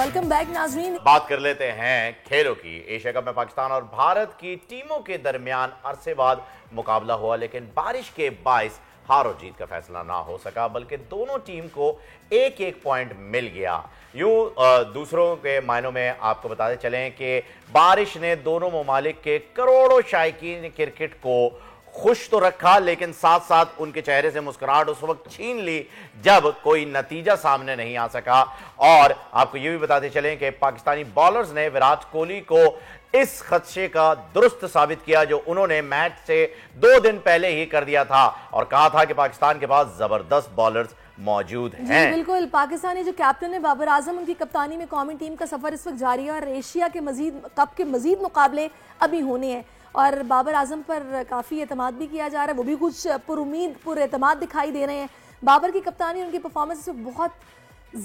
Welcome back नाजरीन। बात कर लेते हैं खेलों की। एशिया कप में पाकिस्तान और भारत की टीमों के दरमियान अरसे बाद मुकाबला हुआ, लेकिन बारिश के बायस हार और जीत का फैसला ना हो सका, बल्कि दोनों टीम को एक एक पॉइंट मिल गया। यूं दूसरों के मायनों में आपको बताते चलें कि बारिश ने दोनों ममालिक के करोड़ों शायकीन क्रिकेट को खुश तो रखा, लेकिन साथ साथ उनके चेहरे से मुस्कुराहट उस वक्त छीन ली जब कोई नतीजा सामने नहीं आ सका। और आपको यह भी बताते चलें कि पाकिस्तानी बॉलर्स ने विराट कोहली को इस खदशे का दुरुस्त साबित किया जो उन्होंने मैच से 2 दिन पहले ही कर दिया था और कहा था कि पाकिस्तान के पास जबरदस्त बॉलर्स मौजूद हैं। बिल्कुल, पाकिस्तानी जो कैप्टन है बाबर आजम, उनकी कप्तानी में कौमी टीम का सफर इस वक्त जारी है और एशिया के कप के मजीद मुकाबले अभी होने हैं और बाबर आजम पर काफ़ी एतमाद भी किया जा रहा है। वो भी कुछ पुरुमीद पुरएतमाद दिखाई दे रहे हैं। बाबर की कप्तानी, उनकी परफॉर्मेंस बहुत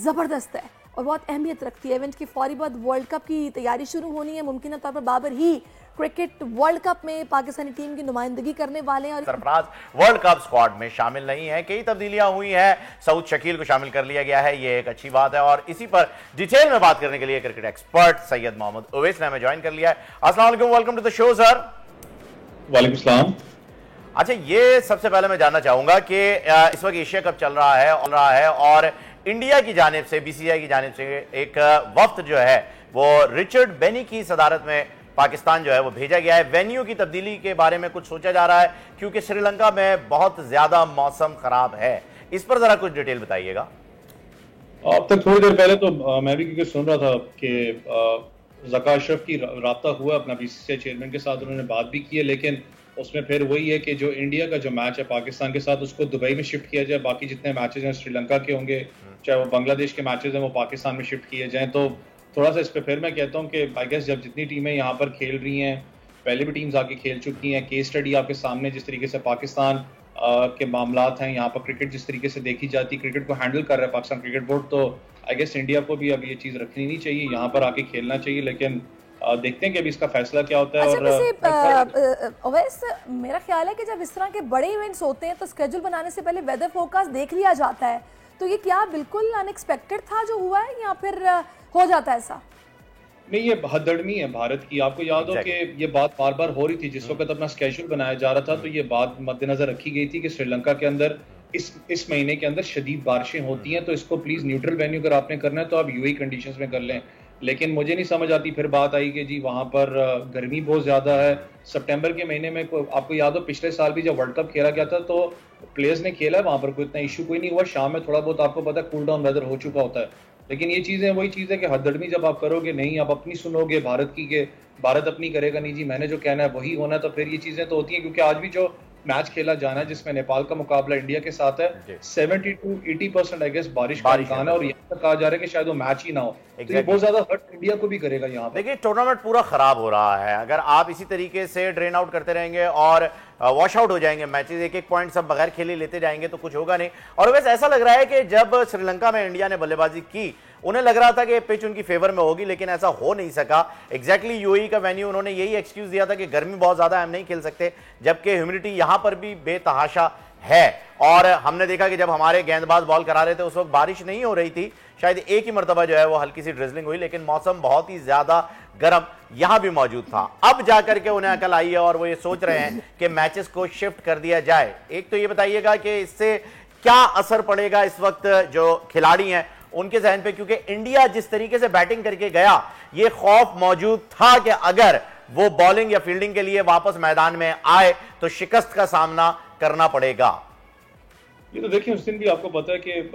ज़बरदस्त है और बहुत अहमियत रखती है। इवेंट के फौरी बाद वर्ल्ड कप की तैयारी शुरू होनी है। मुमकिन तौर पर बाबर ही क्रिकेट वर्ल्ड कप में पाकिस्तानी टीम की नुमाइंदगी करने वाले हैं और सरफराज वर्ल्ड कप स्क्वाड में शामिल नहीं है। कई तब्दीलियां हुई हैं, सऊद शकील को शामिल कर लिया गया है, ये एक अच्छी बात है। और इसी पर डिटेल में बात करने के लिए क्रिकेट एक्सपर्ट सैयद मोहम्मद उवैस ने हमें ज्वाइन कर लिया है। अस्सलाम वालेकुम, welcome to the show sir. वालेकुम सलाम। अच्छा, ये सबसे पहले मैं जानना चाहूंगा कि इस वक्त एशिया कप चल रहा है और इंडिया की जानिब से, बीसीसीआई की जानिब से एक वफ्द जो है वो रिचर्ड बेनी की सदारत में पाकिस्तान जो है वो भेजा गया है। वेन्यू की तब्दीली के बारे में कुछ सोचा जा रहा है क्योंकि श्रीलंका में बहुत ज्यादा मौसम खराब है। इस पर जरा कुछ डिटेल बताइएगा। अब तक थोड़ी देर पहले तो मैं भी क्योंकि सुन रहा था कि ज़का अशरफ की राब्ता हुआ अपना बीसीसीआई चेयरमैन के साथ, उन्होंने बात भी की है, लेकिन उसमें फिर वही है कि जो इंडिया का जो मैच है पाकिस्तान के साथ उसको दुबई में शिफ्ट किया जाए, बाकी जितने मैचेस हैं श्रीलंका के होंगे, चाहे वो बांग्लादेश के मैचेस हैं वो पाकिस्तान में शिफ्ट किए जाएं। तो थोड़ा सा इस पर फिर मैं कहता हूँ कि आई गेस जब जितनी टीमें यहाँ पर खेल रही हैं, पहले भी टीम्स आके खेल चुकी हैं, केस स्टडी आपके सामने जिस तरीके से पाकिस्तान के मामलात हैं, यहाँ पर क्रिकेट जिस तरीके से देखी जाती, क्रिकेट को हैंडल कर रहा है पाकिस्तान क्रिकेट बोर्ड, तो आई गेस इंडिया को भी अब ये चीज़ रखनी नहीं चाहिए, यहाँ पर आके खेलना चाहिए। लेकिन देखते हैं कि अभी इसका फैसला क्या होता है। वैसे मेरा ख्याल है कि जब इस तरह के बड़े इवेंट्स होते हैं तो स्केड्यूल बनाने से पहले वेदर फोरकास्ट देख लिया जाता है, तो ये क्या बिल्कुल अनएक्सपेक्टेड था जो हुआ है या फिर हो जाता है ऐसा? नहीं, ये हददर्मी है भारत की। आपको याद हो कि ये बात बार बार हो रही थी जिस वक्त अपना स्केड्यूल बनाया जा रहा था, तो ये बात मद्देनजर रखी गई थी कि श्रीलंका के अंदर इस महीने के अंदर शदीद बारिशें होती हैं, तो इसको प्लीज न्यूट्रल वेन्यू अगर आपने करना है तो आप यूएई कंडीशंस में कर लें। लेकिन मुझे नहीं समझ आती, फिर बात आई कि जी वहां पर गर्मी बहुत ज्यादा है। सितंबर के महीने में आपको याद हो पिछले साल भी जब वर्ल्ड कप खेला गया था तो प्लेयर्स ने खेला, वहां पर कोई इतना इशू कोई नहीं हुआ, शाम में थोड़ा बहुत आपको पता है कूल डाउन वेदर हो चुका होता है। लेकिन ये चीजें वही चीज है कि हददर्मी जब आप करोगे, नहीं आप अपनी सुनोगे भारत की, के भारत अपनी करेगा, नहीं जी मैंने जो कहना है वही होना है, तो फिर ये चीजें तो होती हैं। क्योंकि आज भी जो मैच खेला जाना है जिसमें नेपाल का मुकाबला इंडिया के साथ है, 70 to 80% आई गेस बारिश का इम्कान है और यहाँ तक कहा जा रहा है कि शायद वो मैच ही ना हो। तो ये बहुत ज्यादा हर्ट इंडिया को भी करेगा। यहाँ देखिए टूर्नामेंट पूरा खराब हो रहा है, अगर आप इसी तरीके से ड्रेन आउट करते रहेंगे और वॉश आउट हो जाएंगे मैचेस, एक एक पॉइंट सब बगैर खेले लेते जाएंगे तो कुछ होगा नहीं। और वैसे ऐसा लग रहा है कि जब श्रीलंका में इंडिया ने बल्लेबाजी की उन्हें लग रहा था कि पिच उनकी फेवर में होगी, लेकिन ऐसा हो नहीं सका। एग्जैक्टली यूएई का वेन्यू उन्होंने यही एक्सक्यूज दिया था कि गर्मी बहुत ज्यादा, हम नहीं खेल सकते, जबकि ह्यूमिडिटी यहां पर भी बेतहाशा है। और हमने देखा कि जब हमारे गेंदबाज बॉल करा रहे थे उस वक्त बारिश नहीं हो रही थी, शायद एक ही मरतबा जो है वो हल्की सी ड्रिजलिंग हुई, लेकिन मौसम बहुत ही ज्यादा गर्म यहां भी मौजूद था। अब जाकर के उन्हें अकल आई है और वो ये सोच रहे हैं कि मैचेस को शिफ्ट कर दिया जाए। एक तो ये बताइएगा कि इससे क्या असर पड़ेगा इस वक्त जो खिलाड़ी हैं उनके जहन पे, क्योंकि इंडिया जिस तरीके से बैटिंग करके गया ये खौफ मौजूद था कि अगर वो बॉलिंग या फील्डिंग के लिए वापस मैदान में आए तो शिकस्त का सामना करना पड़ेगा। ये तो देखिए उस दिन भी आपको पता है कि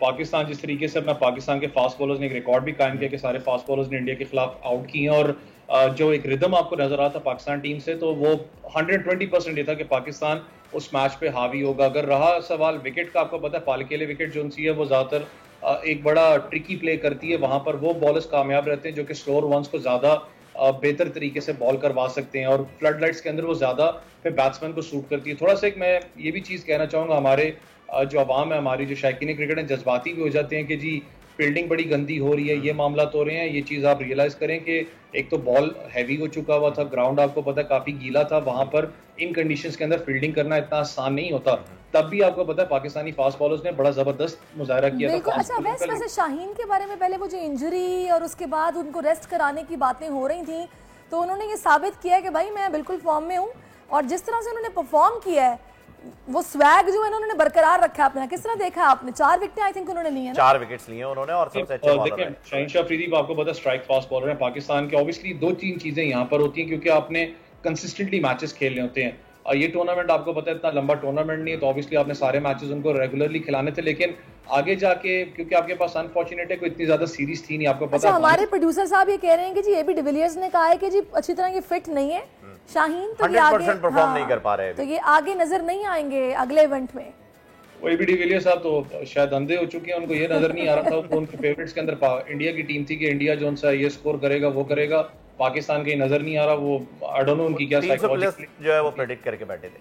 पाकिस्तान जिस तरीके से अपना पाकिस्तान के फास्ट बॉलर्स ने एक रिकॉर्ड भी कायम किया कि सारे फास्ट बॉलर्स ने इंडिया के खिलाफ आउट किए हैं और जो एक रिदम आपको नजर आता पाकिस्तान टीम से, तो वो 120% ये था कि पाकिस्तान उस मैच पे हावी होगा। अगर रहा सवाल विकेट का, आपको पता है पालकेले विकेट जो उनसी है वो ज्यादातर एक बड़ा ट्रिकी प्ले करती है, वहां पर वो बॉलर्स कामयाब रहते हैं जो कि स्लोअर वंस को ज्यादा बेहतर तरीके से बॉल करवा सकते हैं और फ्लड लाइट्स के अंदर वो ज्यादा फिर बैट्समैन को सूट करती है। थोड़ा सा एक मैं ये भी चीज कहना चाहूंगा, हमारे जो अवाम है, हमारी जो शायकीन क्रिकेट है, जज्बाती भी हो जाते हैं कि जी फील्डिंग बड़ी गंदी हो रही है, ये मामला तो हो रहे हैं। ये चीज आप रियलाइज करें कि एक तो बॉल हैवी हो चुका हुआ था, ग्राउंड आपको पता है काफी गीला था, वहां पर इन कंडीशंस के अंदर फील्डिंग करना इतना आसान नहीं होता। तब भी आपको पता है पाकिस्तानी फास्ट बॉलर्स ने बड़ा जबरदस्त मुजाहरा किया था। अच्छा, वैसे शाहीन के बारे में पहले वो जो इंजरी और उसके बाद उनको रेस्ट कराने की बातें हो रही थी, तो उन्होंने ये साबित किया है कि भाई मैं बिल्कुल फॉर्म में हूँ, और जिस तरह से उन्होंने परफॉर्म किया है, वो स्वैग जो है उन्होंने बरकरार रखा है अपना। किस तरह देखा आपने? 4 विकेटें आई थिंक उन्होंने ली है ना? 4 विकेट्स लिए उन्होंने और सबसे अच्छे बॉलर हैं। शाहीन शाह अफरीदी आपको पता है स्ट्राइक फास्ट बॉलर है पाकिस्तान के। ऑब्वियसली 2-3 चीजें यहाँ पर होती हैं क्योंकि आपने कंसिस्टेंटली मैचेस खेलने होते हैं, और ये टूर्नामेंट आपको पता है इतना लंबा टूर्नामेंट नहीं है, तो ऑब्वियसली आपने सारे मैचेस उनको रेगुलरली खिलाने थे, लेकिन आगे जाके क्योंकि आपके पास अनफॉर्चुनेट है कोई इतनी ज्यादा सीरीज थी नहीं, आपको पता है। हमारे प्रोड्यूसर साहब ये कह रहे हैं कि जी एबी डिविलियर्स ने कहा है कि जी अच्छी तरह ये फिट नहीं है शाहीन, तो ये आगे 100% परफॉर्म नहीं कर पा रहे, तो ये आगे नजर नहीं आएंगे अगले इवेंट में। वो एबी डिविलियर्स साहब तो शायद अंधे हो चुके हैं, उनको ये नजर नहीं आ रहा था, वो उनके फेवरेट्स के अंदर इंडिया की टीम थी कि इंडिया जो सा ये स्कोर करेगा वो करेगा, पाकिस्तान के नजर नहीं आ रहा। वो आई डोंट नो उनकी क्या साइकोलॉजी जो है वो प्रेडिक्ट करके बैठे थे,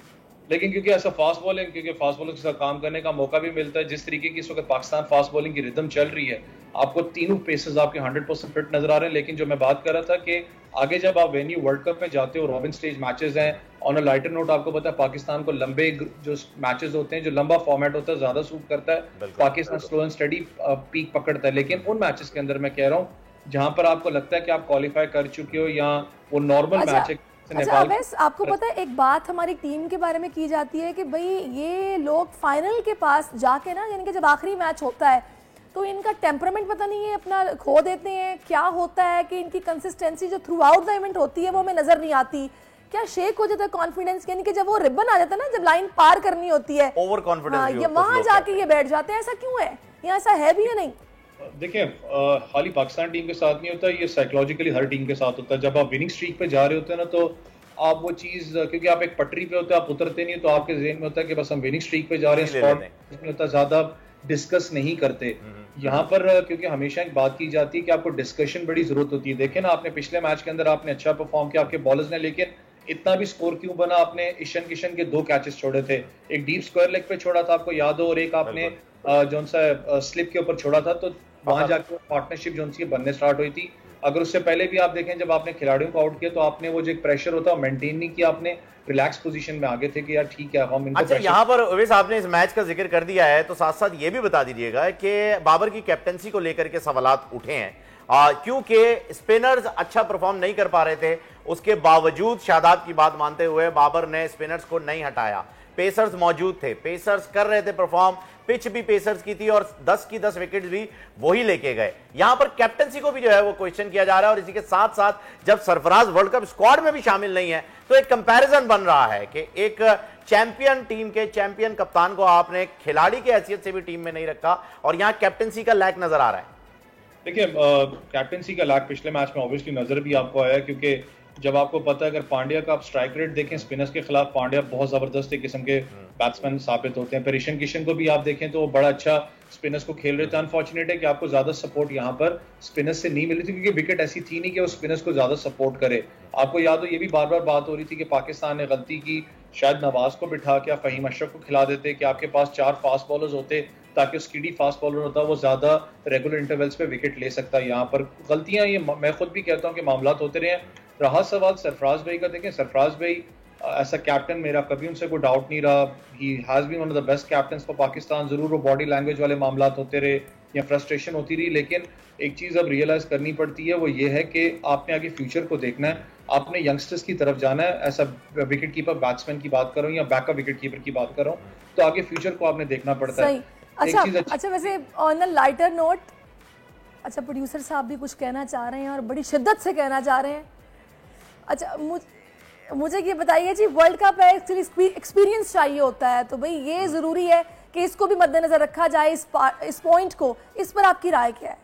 लेकिन क्योंकि ऐसा फास्ट बॉलिंग, क्योंकि फास्ट बॉलर के साथ काम करने का मौका भी मिलता है, जिस तरीके की इस वक्त पाकिस्तान फास्ट बॉलिंग की रिदम चल रही है, आपको तीनों पेसर्स आपके 100% फिट नजर आ रहे हैं। लेकिन जो मैं बात कर रहा था कि आगे जब आप वेन्यू वर्ल्ड कप में जाते हो, रॉबिन स्टेज मैचेस हैं, ऑन अ लाइटर नोट आपको पता है पाकिस्तान को लंबे जो मैचेस होते हैं, जो लंबा फॉर्मेट होता है, ज्यादा सूट करता है। Pakistan slow and study peak पकड़ता है, लेकिन उन मैचेस के अंदर मैं कह रहा हूँ जहां पर आपको लगता है कि आप क्वालिफाई कर चुके हो या वो नॉर्मल मैच है। अच्छा वैसे आपको पता है एक बात हमारी टीम के बारे में की जाती है कि भाई ये लोग फाइनल के पास जाके ना, यानी कि जब आखिरी मैच होता है तो इनका टेम्परामेंट पता नहीं है अपना खो देते हैं, क्या होता है कि इनकी कंसिस्टेंसी जो थ्रू आउट द इवेंट होती है वो हमें नजर नहीं आती, क्या शेक हो जाता है कॉन्फिडेंस, यानी कि जब वो रिबन आ जाता है ना, जब लाइन पार करनी होती है, ओवर कॉन्फिडेंस, ये वहां जाके ये बैठ जाते हैं। ऐसा क्यों है, या ऐसा है भी या नहीं? देखिए खाली पाकिस्तान टीम के साथ नहीं होता, ये साइकोलॉजिकली हर टीम के साथ होता है। जब आप विनिंग स्ट्रीक पे जा रहे होते हैं ना, तो आप वो चीज, क्योंकि आप एक पटरी पे होते हैं, आप उतरते नहीं, तो आपके ज़हन में होता है कि बस हम विनिंग स्ट्रीक पे जा रहे हैं, स्पॉट में होता है, ज्यादा डिस्कस नहीं करते। यहाँ पर क्योंकि हमेशा एक बात की जाती है कि आपको डिस्कशन बड़ी जरूरत होती है। देखें ना, आपने पिछले मैच के अंदर आपने अच्छा परफॉर्म किया आपके बॉलर्स ने, लेकिन इतना भी स्कोर क्यों बना? आपने ईशान किशन के 2 कैचेस छोड़े थे, एक डीप स्क्वायर लेग पे छोड़ा था आपको याद हो, और एक आपने जो सा स्लिप के ऊपर छोड़ा था, तो वहां जाकर पार्टनरशिप जो उनकी बनने स्टार्ट हुई थी। अगर उससे पहले भी आप देखें जब आपने खिलाड़ियों को आउट किया तो आपने वो जो एक प्रेशर होता है मेंटेन नहीं किया, आपने रिलैक्स पोजीशन में आगे थे कि यार ठीक है हम इनको। अच्छा यहाँ पर अवैस आपने इस मैच का जिक्र कर दिया है, तो साथ साथ ये भी बता दीजिएगा कि बाबर की कैप्टनसी को लेकर के सवालात उठे हैं, क्योंकि स्पिनर्स अच्छा परफॉर्म नहीं कर पा रहे थे, उसके बावजूद शादाब की बात मानते हुए बाबर ने स्पिनर्स को नहीं हटाया, पेसर्स मौजूद थे, पेसर्स कर रहे थे परफॉर्म, पिच भी पेसर्स की थी और 10 की 10 विकेट्स भी वही लेके गए। यहां पर कैप्टनसी को भी जो है वो क्वेश्चन किया जा रहा है, और इसी के साथ साथ जब सरफराज वर्ल्ड कप स्क्वाड में भी शामिल नहीं है तो एक कंपैरिजन बन रहा है कि एक चैंपियन टीम के चैंपियन कप्तान को आपने खिलाड़ी की हैसियत से भी टीम में नहीं रखा, और यहां कैप्टनसी का लैक नजर आ रहा है। देखिए कैप्टनसी का लैक पिछले मैच में ऑब्वियसली नजर भी आपको आया, क्योंकि जब आपको पता है अगर पांड्या का आप स्ट्राइक रेट देखें स्पिनर्स के खिलाफ, पांड्या बहुत जबरदस्त एक किस्म के बैट्समैन साबित होते हैं। पर ईशान किशन को भी आप देखें तो वो बड़ा अच्छा स्पिनर्स को खेल रहे थे। अनफॉर्चुनेट है कि आपको ज्यादा सपोर्ट यहाँ पर स्पिनर्स से नहीं मिली थी, क्योंकि विकेट ऐसी थी नहीं कि वो स्पिनर्स को ज्यादा सपोर्ट करे। आपको याद हो ये भी बार बार बात हो रही थी कि पाकिस्तान ने गलती की, शायद नवाज को बिठा के फहीम अशरफ को खिला देते कि आपके पास 4 फास्ट बॉलर्स होते, ताकि स्पीडी फास्ट बॉलर होता वो ज्यादा रेगुलर इंटरवल्स पे विकेट ले सकता है। यहाँ पर गलतियां, ये मैं खुद भी कहता हूँ कि मामलात होते रहे हैं। रहा सवाल सरफराज भाई का, देखें सरफराज भाई ऐसा कैप्टन मेरा कभी उनसे कोई डाउट नहीं रहा, he has been one of the best captains for Pakistan. जरूर वो बॉडी लैंग्वेज वाले मामलात होते रहे या फ्रस्ट्रेशन होती रही, लेकिन एक चीज अब रियलाइज करनी पड़ती है, वो ये है कि आपने आगे फ्यूचर को देखना है, आपने यंगस्टर्स की तरफ जाना है। ऐसा विकेट कीपर बैट्समैन की बात करूं या बैकअप विकेट कीपर की बात करूं, तो आगे फ्यूचर को आपने देखना पड़ता है। अच्छा वैसे ऑन अ लाइटर नोट, अच्छा प्रोड्यूसर साहब भी कुछ कहना चाह रहे हैं और बड़ी शिद्दत से कहना चाह रहे हैं। अच्छा मुझे ये बताइए जी, वर्ल्ड कप है, एक्चुअली एक्सपीरियंस चाहिए होता है, तो भाई ये जरूरी है कि इसको भी मद्देनजर रखा जाए, इस पॉइंट को, इस पर आपकी राय क्या है?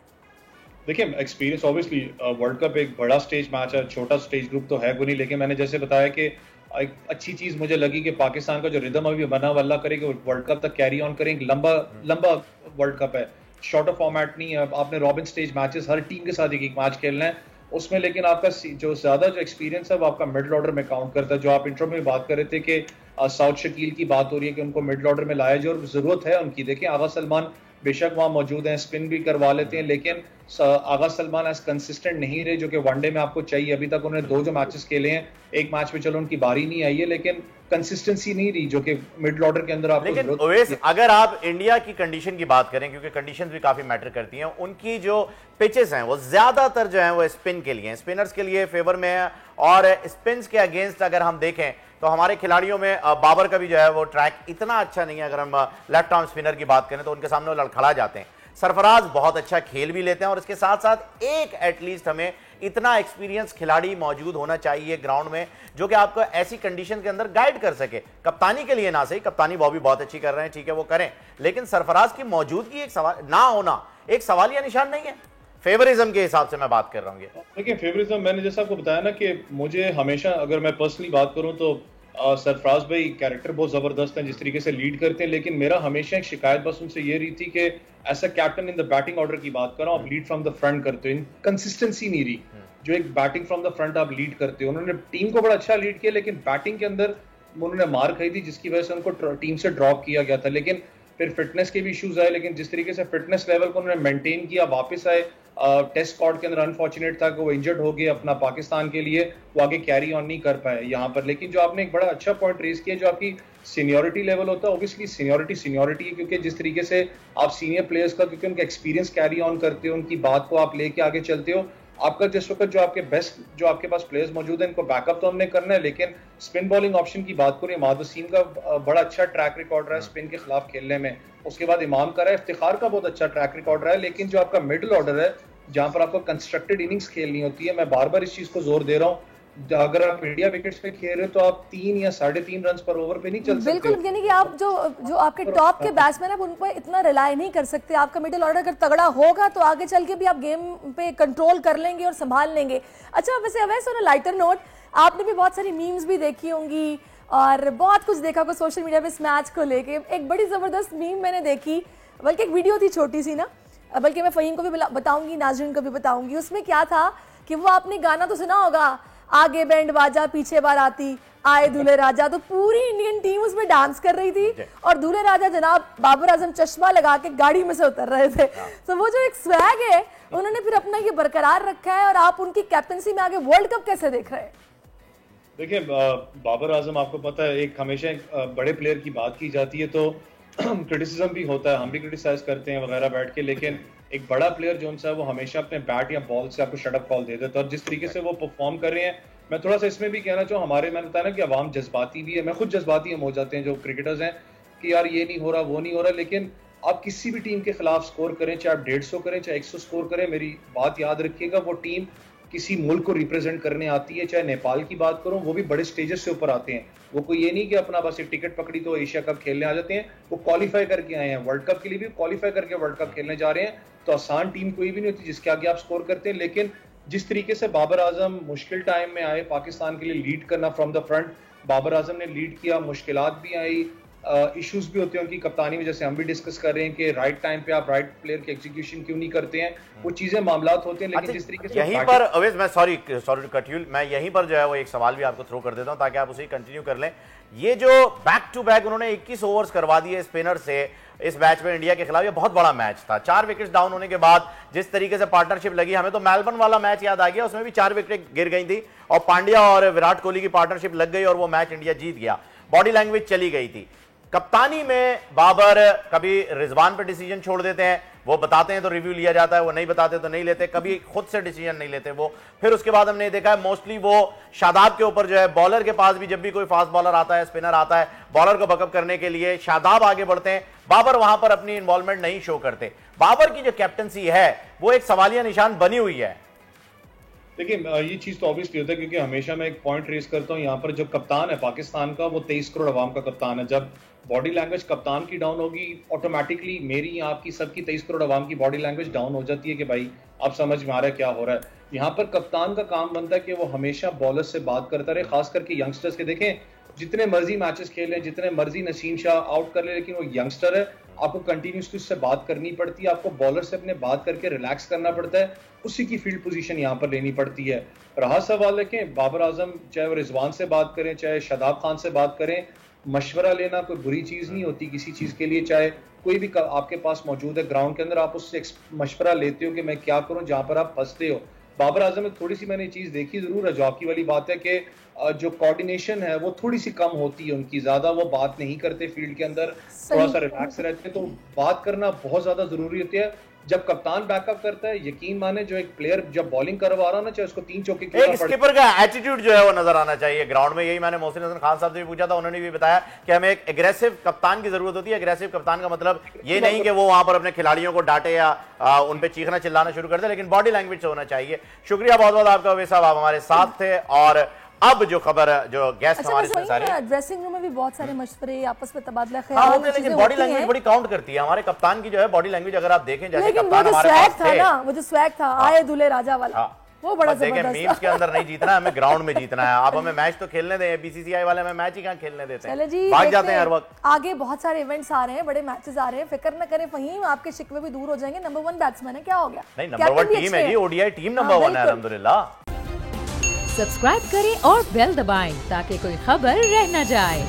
देखिए एक्सपीरियंस ऑब्वियसली, वर्ल्ड कप एक बड़ा स्टेज मैच है, छोटा स्टेज ग्रुप तो है वो नहीं, लेकिन मैंने जैसे बताया कि एक अच्छी चीज मुझे लगी कि पाकिस्तान का जो रिदम अभी बना हुआ, अल्लाह करे कि वर्ल्ड कप तक कैरी ऑन करें। लंबा वर्ल्ड कप है, शॉर्टर फॉर्मेट नहीं है, आपने रॉबिन स्टेज मैचेस हर टीम के साथ एक मैच खेलना है उसमें, लेकिन आपका जो ज्यादा जो एक्सपीरियंस है वो आपका मिडिल ऑर्डर में काउंट करता है। जो आप इंट्रो में बात कर रहे थे कि साउथ शकील की बात हो रही है कि उनको मिडिल ऑर्डर में लाया जाए और जरूरत है उनकी। देखिए आगा सलमान बेशक वहां मौजूद हैं, स्पिन भी करवा लेते हैं, लेकिन आगा सलमान एज कंसिस्टेंट नहीं रहे जो कि वनडे में आपको चाहिए। अभी तक उन्होंने 2 जो मैचेस खेले हैं, एक मैच में चलो उनकी बारी नहीं आई है, लेकिन कंसिस्टेंसी नहीं रही जो कि मिडिल ऑर्डर के अंदर आपको। लेकिन ओवैस, अगर आप इंडिया की कंडीशन की बात करें, क्योंकि कंडीशंस भी काफी मैटर करती हैं, उनकी जो पिचेस हैं वो ज्यादातर जो हैं वो स्पिन के लिए, स्पिनर्स के लिए फेवर में है। और स्पिन के अगेंस्ट अगर हम देखें तो हमारे खिलाड़ियों में बाबर का भी जो है वो ट्रैक इतना अच्छा नहीं है। अगर हम लेफ्ट आर्म स्पिनर की बात करें तो उनके सामने वो लड़खड़ा जाते हैं। सरफराज बहुत अच्छा खेल भी लेते हैं और इसके साथ साथ एक एटलीस्ट हमें इतना एक्सपीरियंस खिलाड़ी मौजूद होना चाहिए ग्राउंड में जो कि आपको ऐसी कंडीशन के अंदर गाइड कर सके। कप्तानी के लिए ना सही, कप्तानी बॉबी बहुत अच्छी कर रहे हैं, ठीक है वो करें, लेकिन सरफराज की मौजूदगी एक सवाल ना होना एक सवालिया निशान नहीं है। फेवरिज्म के हिसाब से मैं बात कर रहा हूँ। देखिए फेवरिज्म, मैंने जैसा आपको बताया ना कि मुझे हमेशा, अगर मैं पर्सनली बात करूं तो सरफराज भाई कैरेक्टर बहुत जबरदस्त है, जिस तरीके से लीड करते हैं, लेकिन मेरा हमेशा एक शिकायत बस उनसे ये रही थी कि ऐसा captain in the batting order की बात कर रहा हूं, आप लीड फ्रॉम द फ्रंट करते हो, कंसिस्टेंसी नहीं रही जो एक बैटिंग फ्रॉम द फ्रंट आप लीड करते हो। उन्होंने टीम को बड़ा अच्छा लीड किया, लेकिन बैटिंग के अंदर उन्होंने मार खाई थी जिसकी वजह से उनको टीम से ड्रॉप किया गया था। लेकिन फिर फिटनेस के भी इश्यूज आए, लेकिन जिस तरीके से फिटनेस लेवल को उन्होंने मेंटेन किया, वापस आए। टेस्ट स्क्वाड के अंदर अनफॉर्चुनेट था कि वो इंजर्ड हो गए अपना पाकिस्तान के लिए, वो आगे कैरी ऑन नहीं कर पाए यहाँ पर। लेकिन जो आपने एक बड़ा अच्छा पॉइंट रेज किया, जो आपकी सीनियोरिटी लेवल होता है, ऑब्वियसली सीनियोरिटी है, क्योंकि जिस तरीके से आप सीनियर प्लेयर्स का, क्योंकि उनका एक्सपीरियंस कैरी ऑन करते हो, उनकी बात को आप लेके आगे चलते हो। आपका जिस वक्त जो आपके बेस्ट, जो आपके पास प्लेयर्स मौजूद हैं, इनको बैकअप तो हमने करना है, लेकिन स्पिन बॉलिंग ऑप्शन की बात करें, इमाद वसीम का बड़ा अच्छा ट्रैक रिकॉर्ड रहा है स्पिन के खिलाफ खेलने में। उसके बाद इमाम का रहा है, इफ्तिखार का बहुत अच्छा ट्रैक रिकॉर्ड रहा है। लेकिन जो आपका मिडिल ऑर्डर है, जहां पर आपको कंस्ट्रक्टेड इनिंग्स खेलनी होती है, मैं बार बार इस चीज को जोर दे रहा हूँ, अगर आप इंडिया विकेट्स पे खेल रहे हो तो आप 3 या 3.5 रन पर ओवर पे नहीं चल सकते। बिल्कुल, यानी कि आप जो आपके टॉप के बैट्समैन हैं उन पर इतना रिलाय नहीं कर सकते। आपका मिडिल ऑर्डर अगर तगड़ा होगा तो आगे चल के भी आप गेम पे कंट्रोल कर लेंगे और संभाल लेंगे। अच्छा, वैसे Awais on a lighter note, आपने भी बहुत सारी मीम्स भी देखी होंगी और बहुत कुछ देखा होगा सोशल मीडिया पे इस मैच को लेके। एक बड़ी जबरदस्त मीम मैंने देखी, बल्कि एक वीडियो थी छोटी सी ना, बल्कि मैं फ़हीम को भी बताऊंगी, नाज़रीन को भी बताऊंगी। उसमें क्या था कि वो आपने गाना तो सुना होगा, आगे बैंड बाजा पीछे बाराती आए दूल्हे राजा, तो पूरी इंडियन टीम उसमें डांस कर रही थी और दूल्हे राजा जनाब बाबर आजम चश्मा लगा के गाड़ी में से उतर रहे थे। तो वो जो एक स्वैग है उन्होंने फिर अपना ये बरकरार रखा है। और आप उनकी कैप्टनसी में आगे वर्ल्ड कप कैसे देख रहे हैं? देखिए बाबर आजम, आपको पता है, एक हमेशा एक बड़े प्लेयर की बात की जाती है तो क्रिटिसिज्म भी होता है, हम भी क्रिटिसाइज करते हैं वगैरह बैठ के, लेकिन एक बड़ा प्लेयर जो है वो हमेशा अपने बैट या बॉल से आपको शटअप कॉल दे देता है। और जिस तरीके से वो परफॉर्म कर रहे हैं, मैं थोड़ा सा इसमें भी कहना चाहूँ, हमारे, मैंने बताया ना कि अवाम जज्बाती भी है, मैं खुद जज्बाती हम हो जाते हैं जो क्रिकेटर्स हैं कि यार ये नहीं हो रहा, वो नहीं हो रहा। लेकिन आप किसी भी टीम के खिलाफ स्कोर करें, चाहे आप 150 करें, चाहे 100 स्कोर करें, मेरी बात याद रखिएगा, वो टीम किसी मुल्क को रिप्रेजेंट करने आती है। चाहे नेपाल की बात करूं, वो भी बड़े स्टेजेस से ऊपर आते हैं। वो कोई ये नहीं कि अपना बस एक टिकट पकड़ी तो एशिया कप खेलने आ जाते हैं, वो क्वालिफाई करके आए हैं, वर्ल्ड कप के लिए भी क्वालिफाई करके वर्ल्ड कप खेलने जा रहे हैं। तो आसान टीम कोई भी नहीं होती जिसके आगे आप स्कोर करते हैं। लेकिन जिस तरीके से बाबर आजम मुश्किल टाइम में आए, पाकिस्तान के लिए लीड करना from the front, Babar Azam ने लीड किया, मुश्किलात भी आई, इश्यूज भी होते हैं उनकी कप्तानी में, जैसे हम भी डिस्कस कर रहे हैं कि राइट टाइम पे आप राइट प्लेयर की एग्जीक्यूशन क्यों नहीं करते हैं, वो चीजें मामलात होते हैं। लेकिन जिस तरीके से यहीं पर अवेश, मैं सॉरी टू कट यू, मैं यहीं पर जो है वो एक सवाल भी आपको थ्रो कर देता हूं ताकि आप उसे कंटिन्यू कर लें। ये जो बैक टू बैक उन्होंने 21 ओवर्स करवा दिए स्पिनर से इस मैच में इंडिया के खिलाफ, ये बहुत बड़ा मैच था। 4 विकेट्स डाउन होने के बाद जिस तरीके से पार्टनरशिप लगी, हमें तो मेलबर्न वाला मैच याद आ गया, उसमें भी 4 विकेट गिर गई थी और पांड्या और विराट कोहली की पार्टनरशिप लग गई और वो मैच इंडिया जीत गया। बॉडी लैंग्वेज चली गई थी। कप्तानी में बाबर कभी रिजवान पे डिसीजन छोड़ देते हैं, वो बताते हैं तो रिव्यू लिया जाता है, वो नहीं बताते तो नहीं लेते, कभी खुद से डिसीजन नहीं लेते वो। फिर उसके बाद हमने देखा है मोस्टली वो शादाब के ऊपर जो है, बॉलर के पास भी जब भी कोई फास्ट बॉलर आता है, स्पिनर आता है, बॉलर को बकअप करने के लिए शादाब आगे बढ़ते हैं, बाबर वहां पर अपनी इन्वॉल्वमेंट नहीं शो करते। बाबर की जो कैप्टनसी है वो एक सवालिया निशान बनी हुई है। देखिए ये चीज तो ऑब्वियसली होता है, क्योंकि हमेशा मैं एक पॉइंट रेस करता हूँ, यहाँ पर जो कप्तान है पाकिस्तान का, वो 23 करोड़ अवाम का कप्तान है। जब बॉडी लैंग्वेज कप्तान की डाउन होगी, ऑटोमेटिकली मेरी, आपकी, सबकी 23 करोड़ अवाम की बॉडी लैंग्वेज डाउन हो जाती है कि भाई आप समझ में आ रहा है क्या हो रहा है। यहाँ पर कप्तान का काम बनता है कि वो हमेशा बॉलर से बात करता रहे, खास करके यंगस्टर्स के। देखें, जितने मर्जी मैचेस खेलें, जितने मर्जी नसीम शाह आउट कर ले, लेकिन वो यंगस्टर है, आपको कंटिन्यूसली उससे बात करनी पड़ती है, आपको बॉलर से अपने बात करके रिलैक्स करना पड़ता है, उसी की फील्ड पोजीशन यहाँ पर लेनी पड़ती है। रहा सवाल है कि बाबर आजम, चाहे वो रिजवान से बात करें, चाहे शादाब खान से बात करें, मशवरा लेना कोई बुरी चीज नहीं होती किसी चीज के लिए, चाहे कोई भी आपके पास मौजूद है ग्राउंड के अंदर, आप उससे मशवरा लेते हो कि मैं क्या करूं जहां पर आप फंसते हो। बाबर आजम में थोड़ी सी मैंने चीज देखी जरूर है, जॉकी वाली बात है कि जो कोऑर्डिनेशन है वो थोड़ी सी कम होती है उनकी, ज्यादा वो बात नहीं करते फील्ड के अंदर, थोड़ा सा रिलैक्स रहते हैं। तो बात करना बहुत ज्यादा जरूरी होती है जब कप्तान बैकअप करता है। यकीन माने जो एक प्लेयर जब बॉलिंग करवा रहा ना, चाहे उसको 3 चौके एक स्किपर का एटीट्यूड जो है वो नजर आना चाहिए ग्राउंड में। यही मैंने मोहसिन हसन खान साहब से भी पूछा था, उन्होंने भी बताया कि हमें एक एग्रेसिव कप्तान की जरूरत होती है। एग्रेसिव कप्तान का मतलब ये नहीं कि वो वहां पर अपने खिलाड़ियों को डांटे या उन पे चीखना चिल्लाना शुरू कर दे, लेकिन बॉडी लैंग्वेज से होना चाहिए। शुक्रिया बहुत बहुत आपका वैसा, आप हमारे साथ थे। और अब जो खबर जो गेस्ट हमारे सारे ड्रेसिंग रूम में भी बहुत सारे मशवरे, आपस में तबादला ख्याल होते हैं, लेकिन बॉडी लैंग्वेज बड़ी काउंट करती है। हमारे कप्तान की जो है बॉडी लैंग्वेज अगर आप देखें, जैसे कप्तान हमारे पास था ना, वो जो स्वैग था आए दूल्हे राजा वाला, वो बड़ा जबरदस्त। मीम्स के अंदर नहीं जीतना है, हमें ग्राउंड में जीतना है। आप हमें मैच तो खेलने दें, बीसीसीआई वाले हमें मैच ही कहां खेलने देते हैं, भाग जाते हैं हर वक्त। आगे बहुत सारे इवेंट्स आ रहे हैं, बड़े मैचेस आ रहे हैं, फिक्र न करें फहीम, आपके शिकवे भी दूर हो जाएंगे। नंबर 1 बैट्समैन है, क्या हो गया? नहीं, नंबर 1 टीम है जी, ओडीआई टीम नंबर 1 है अल्हम्दुलिल्लाह। सब्सक्राइब करें और बेल दबाएं ताकि कोई खबर रह न जाए।